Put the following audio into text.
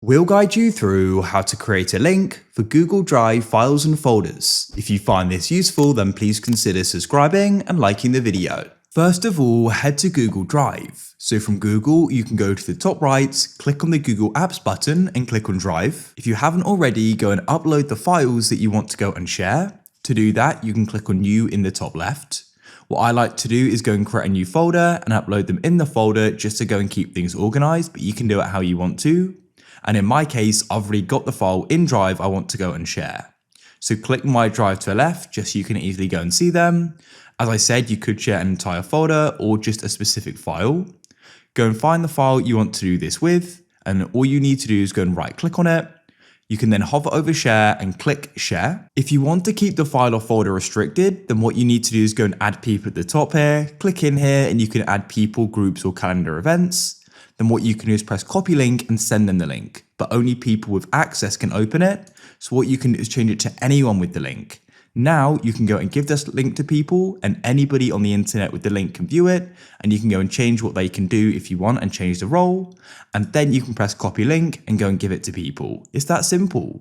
We'll guide you through how to create a link for Google Drive files and folders. If you find this useful, then please consider subscribing and liking the video. First of all, head to Google Drive. So from Google, you can go to the top right, click on the Google Apps button and click on Drive. If you haven't already, go and upload the files that you want to go and share. To do that, you can click on New in the top left. What I like to do is go and create a new folder and upload them in the folder just to go and keep things organized, but you can do it how you want to. And in my case, I've already got the file in Drive I want to go and share. So click My Drive to the left, just so you can easily go and see them. As I said, you could share an entire folder or just a specific file. Go and find the file you want to do this with, and all you need to do is go and right click on it. You can then hover over share and click share. If you want to keep the file or folder restricted, then what you need to do is go and add people at the top here, click in here, and you can add people, groups, or calendar events. Then what you can do is press copy link and send them the link, but only people with access can open it. So what you can do is change it to anyone with the link. Now you can go and give this link to people, and anybody on the internet with the link can view it, and you can go and change what they can do if you want and change the role. And then you can press copy link and go and give it to people. It's that simple.